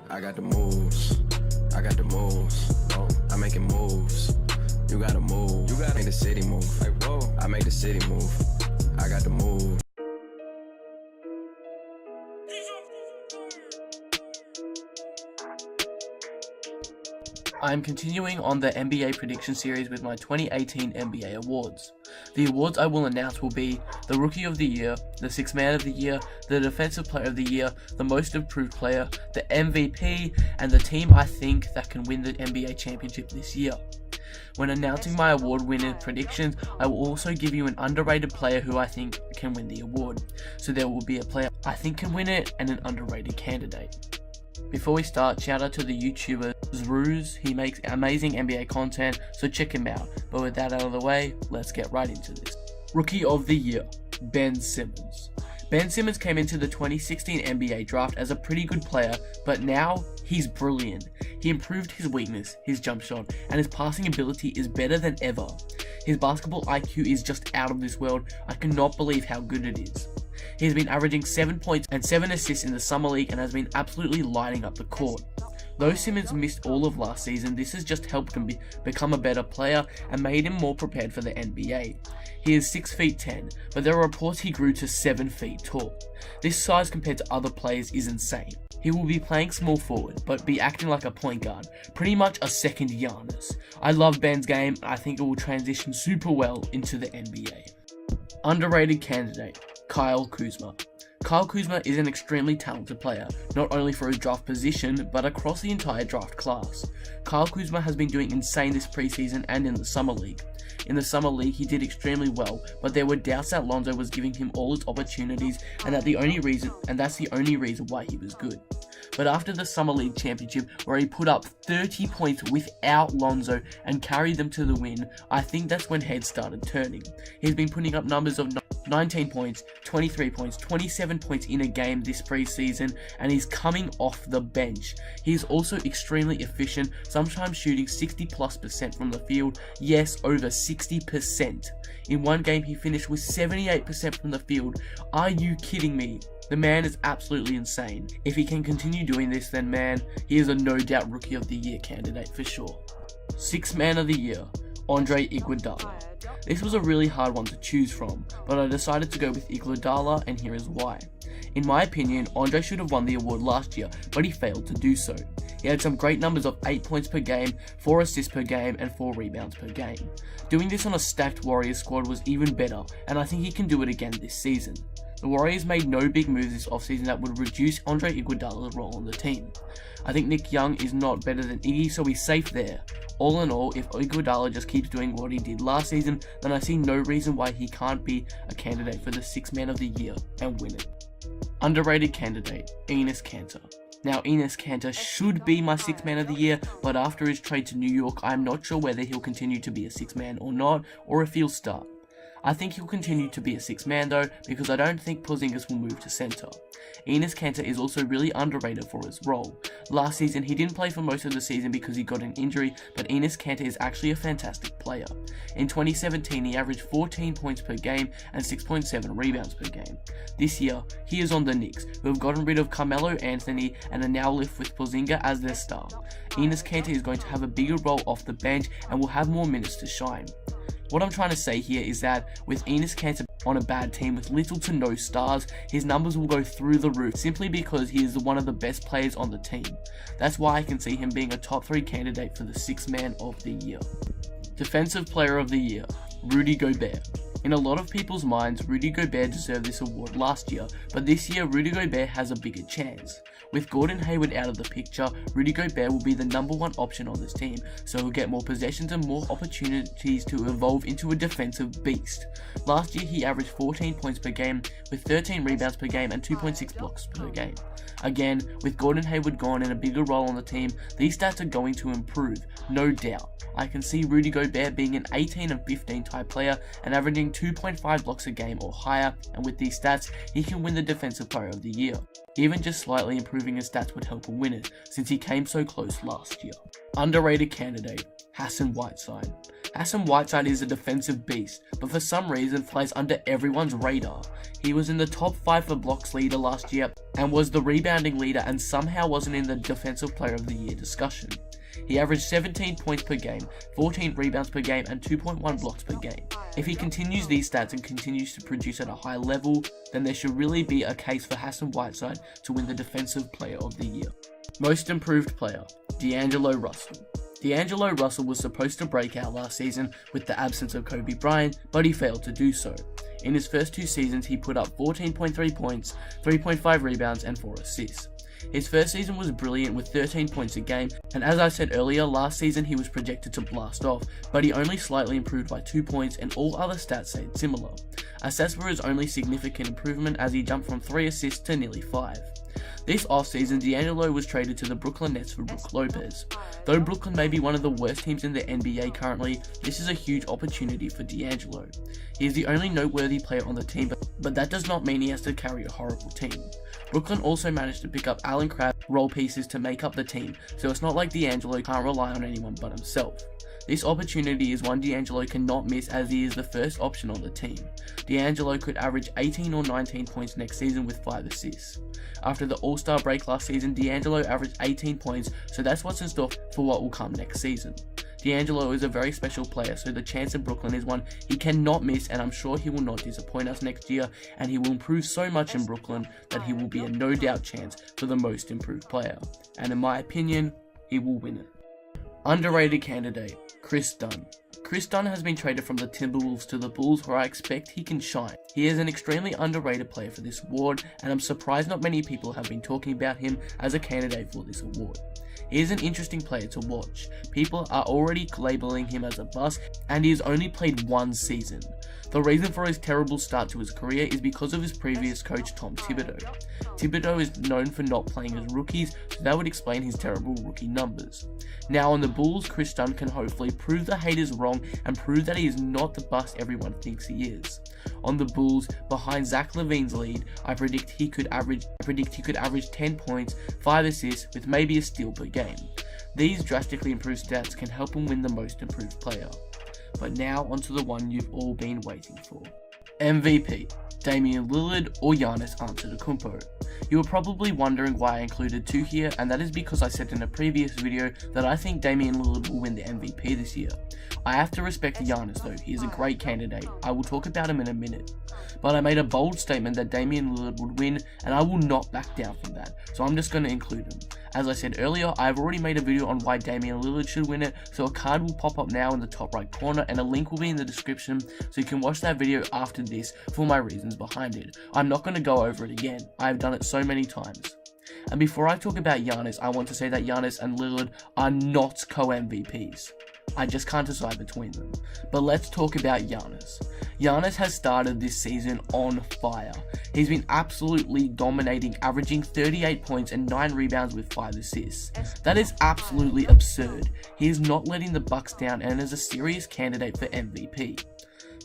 I got the moves. I got the moves. Oh, I'm making moves. You gotta move. You gotta make the city move. Like, whoa. I make the city move. I got the move. I'm continuing on the NBA prediction series with my 2018 NBA awards. The awards I will announce will be the Rookie of the Year, the Sixth Man of the Year, the Defensive Player of the Year, the Most Improved Player, the MVP, and the team I think that can win the NBA championship this year. When announcing my award winner predictions, I will also give you an underrated player who I think can win the award. So there will be a player I think can win it and an underrated candidate. Before we start, shout out to the YouTuber Zruz. He makes amazing NBA content, so check him out. But with that out of the way, let's get right into this. Rookie of the Year, Ben Simmons. Ben Simmons came into the 2016 NBA draft as a pretty good player, but now he's brilliant. He improved his weakness, his jump shot, and his passing ability is better than ever. His basketball IQ is just out of this world. I cannot believe how good it is. He has been averaging 7 points and 7 assists in the Summer League and has been absolutely lighting up the court. Though Simmons missed all of last season, this has just helped him become a better player and made him more prepared for the NBA. He is 6 feet 10, but there are reports he grew to 7 feet tall. This size compared to other players is insane. He will be playing small forward, but be acting like a point guard, pretty much a second Giannis. I love Ben's game, and I think it will transition super well into the NBA. Underrated candidate, Kyle Kuzma. Kyle Kuzma is an extremely talented player, not only for his draft position, but across the entire draft class. Kyle Kuzma has been doing insane this preseason and in the Summer League. In the Summer League, he did extremely well, but there were doubts that Lonzo was giving him all his opportunities, and that's the only reason why he was good. But after the Summer League championship, where he put up 30 points without Lonzo and carried them to the win, I think that's when heads started turning. He's been putting up numbers of 19 points, 23 points, 27 points in a game this preseason, and he's coming off the bench. He is also extremely efficient, sometimes shooting 60+% from the field, yes, over 60%. In one game, he finished with 78% from the field. Are you kidding me? The man is absolutely insane. If he can continue doing this, then man, he is a no doubt Rookie of the Year candidate for sure. Sixth Man of the Year, Andre Iguodala. This was a really hard one to choose from, but I decided to go with Iguodala, and here is why. In my opinion, Andre should have won the award last year, but he failed to do so. He had some great numbers of 8 points per game, 4 assists per game, and 4 rebounds per game. Doing this on a stacked Warriors squad was even better, and I think he can do it again this season. The Warriors made no big moves this offseason that would reduce Andre Iguodala's role on the team. I think Nick Young is not better than Iggy, so he's safe there. All in all, if Iguodala just keeps doing what he did last season, then I see no reason why he can't be a candidate for the Sixth Man of the Year and win it. Underrated candidate, Enes Kanter. Now, Enes Kanter should be my Sixth Man of the Year, but after his trade to New York, I'm not sure whether he'll continue to be a Sixth Man or not, or if he'll start. I think he'll continue to be a sixth man though, because I don't think Porzingis will move to center. Enes Kanter is also really underrated for his role. Last season he didn't play for most of the season because he got an injury, but Enes Kanter is actually a fantastic player. In 2017 he averaged 14 points per game and 6.7 rebounds per game. This year he is on the Knicks, who have gotten rid of Carmelo Anthony and are now left with Porzingis as their star. Enes Kanter is going to have a bigger role off the bench and will have more minutes to shine. What I'm trying to say here is that with Enes Kanter on a bad team with little to no stars, his numbers will go through the roof simply because he is one of the best players on the team. That's why I can see him being a top 3 candidate for the Sixth Man of the Year. Defensive Player of the Year, Rudy Gobert. In a lot of people's minds, Rudy Gobert deserved this award last year, but this year Rudy Gobert has a bigger chance. With Gordon Hayward out of the picture, Rudy Gobert will be the #1 option on this team, so he'll get more possessions and more opportunities to evolve into a defensive beast. Last year he averaged 14 points per game with 13 rebounds per game and 2.6 blocks per game. Again, with Gordon Hayward gone and a bigger role on the team, these stats are going to improve, no doubt. I can see Rudy Gobert being an 18 and 15 type player and averaging 2.5 blocks a game or higher, and with these stats, he can win the Defensive Player of the Year. Even just slightly improving his stats would help him win it, since he came so close last year. Underrated candidate, Hassan Whiteside. Hassan Whiteside is a defensive beast, but for some reason flies under everyone's radar. He was in the top 5 for blocks leader last year and was the rebounding leader and somehow wasn't in the defensive player of the year discussion. He averaged 17 points per game, 14 rebounds per game and 2.1 blocks per game. If he continues these stats and continues to produce at a high level, then there should really be a case for Hassan Whiteside to win the defensive player of the year. Most improved player, D'Angelo Russell. D'Angelo Russell was supposed to break out last season with the absence of Kobe Bryant, but he failed to do so. In his first 2 seasons, he put up 14.3 points, 3.5 rebounds, and 4 assists. His first season was brilliant with 13 points a game, and as I said earlier, last season he was projected to blast off, but he only slightly improved by 2 points and all other stats stayed similar. Assess for his only significant improvement as he jumped from 3 assists to nearly 5. This offseason, D'Angelo was traded to the Brooklyn Nets for Brook Lopez. Though Brooklyn may be one of the worst teams in the NBA currently, this is a huge opportunity for D'Angelo. He is the only noteworthy player on the team, but that does not mean he has to carry a horrible team. Brooklyn also managed to pick up Allen Crabbe role pieces to make up the team, so it's not like D'Angelo can't rely on anyone but himself. This opportunity is one D'Angelo cannot miss as he is the first option on the team. D'Angelo could average 18 or 19 points next season with 5 assists. After the All-Star break last season, D'Angelo averaged 18 points, so that's what's in store for what will come next season. D'Angelo is a very special player, so the chance in Brooklyn is one he cannot miss, and I'm sure he will not disappoint us next year, and he will improve so much in Brooklyn that he will be a no doubt chance for the most improved player. And in my opinion, he will win it. Underrated candidate, Chris Dunn. Chris Dunn has been traded from the Timberwolves to the Bulls, where I expect he can shine. He is an extremely underrated player for this award, and I'm surprised not many people have been talking about him as a candidate for this award. He is an interesting player to watch. People are already labeling him as a bust, and he has only played 1 season. The reason for his terrible start to his career is because of his previous coach Tom Thibodeau. Thibodeau is known for not playing as rookies, so that would explain his terrible rookie numbers. Now on the Bulls, Chris Dunn can hopefully prove the haters wrong and prove that he is not the bust everyone thinks he is. On the Bulls, behind Zach LaVine's lead, I predict he could average 10 points, 5 assists with maybe a steal per game. These drastically improved stats can help him win the most improved player. But now onto the one you've all been waiting for. MVP, Damian Lillard or Giannis Antetokounmpo. You were probably wondering why I included 2 here, and that is because I said in a previous video that I think Damian Lillard will win the MVP this year. I have to respect Giannis though, he is a great candidate. I will talk about him in a minute. But I made a bold statement that Damian Lillard would win, and I will not back down from that, so I'm just going to include him. As I said earlier, I have already made a video on why Damian Lillard should win it, so a card will pop up now in the top right corner and a link will be in the description, so you can watch that video after this for my reasons behind it. I'm not going to go over it again, I have done it so many times. And before I talk about Giannis, I want to say that Giannis and Lillard are not co-MVPs. I just can't decide between them. But let's talk about Giannis. Giannis has started this season on fire. He's been absolutely dominating, averaging 38 points and 9 rebounds with 5 assists. That is absolutely absurd. He is not letting the Bucks down and is a serious candidate for MVP.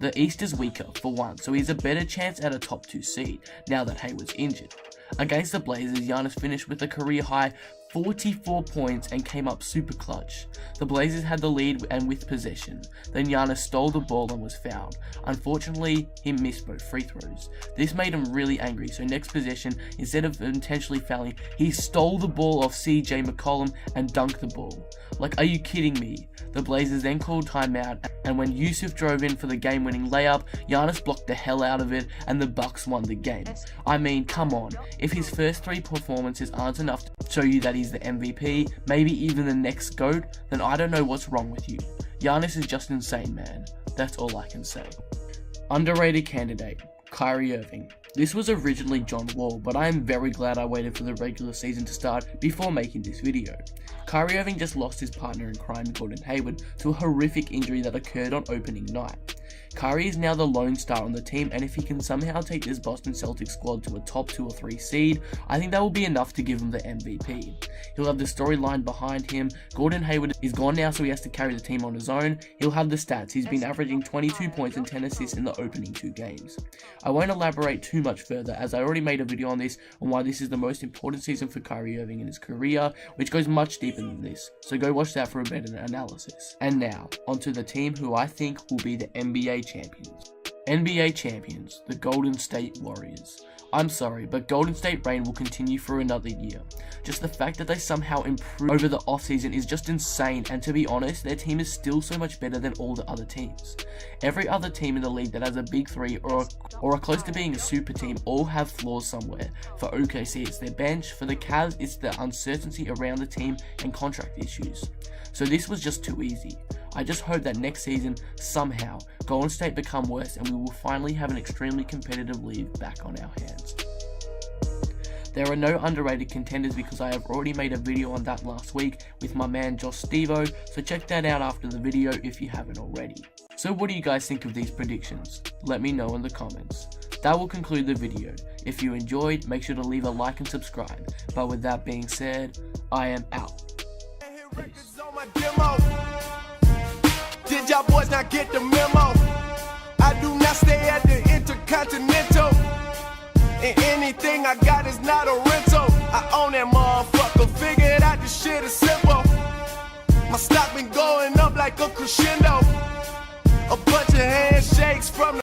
The East is weaker, for one, so he has a better chance at a top 2 seed, now that Hayward's injured. Against the Blazers, Giannis finished with a career-high 44 points and came up super clutch. The Blazers had the lead and with possession. Then Giannis stole the ball and was fouled. Unfortunately, he missed both free throws. This made him really angry, so next possession, instead of intentionally fouling, he stole the ball off CJ McCollum and dunked the ball. Like, are you kidding me? The Blazers then called timeout, and when Yusuf drove in for the game-winning layup, Giannis blocked the hell out of it, and the Bucks won the game. I mean, come on. If his first 3 performances aren't enough to show you that he's the MVP, maybe even the next GOAT, then I don't know what's wrong with you. Giannis is just insane, man. That's all I can say. Underrated candidate, Kyrie Irving. This was originally John Wall, but I am very glad I waited for the regular season to start before making this video. Kyrie Irving just lost his partner in crime, Gordon Hayward, to a horrific injury that occurred on opening night. Curry is now the lone star on the team, and if he can somehow take this Boston Celtics squad to a top 2 or 3 seed, I think that will be enough to give him the MVP. He'll have the storyline behind him. Gordon Hayward is gone now, so he has to carry the team on his own. He'll have the stats. He's been averaging 22 points and 10 assists in the opening 2 games. I won't elaborate too much further, as I already made a video on this on why this is the most important season for Kyrie Irving in his career, which goes much deeper than this, so go watch that for a better analysis. And now, onto the team who I think will be the NBA champions. NBA champions, the Golden State Warriors. I'm sorry, but Golden State reign will continue for another year. Just the fact that they somehow improved over the offseason is just insane, and to be honest, their team is still so much better than all the other teams. Every other team in the league that has a big 3 or are close to being a super team all have flaws somewhere. For OKC, it's their bench. For the Cavs, it's the uncertainty around the team and contract issues. So this was just too easy. I just hope that next season, somehow, Golden State become worse and we will finally have an extremely competitive league back on our hands. There are no underrated contenders because I have already made a video on that last week with my man Josh Stevo, so check that out after the video if you haven't already. So what do you guys think of these predictions? Let me know in the comments. That will conclude the video. If you enjoyed, make sure to leave a like and subscribe. But with that being said, I am out. Peace. Did y'all boys not get the memo? I do not stay at the Intercontinental, and anything I got is not a rental. I own that motherfucker, figured out this shit is simple. My stock been going up like a crescendo.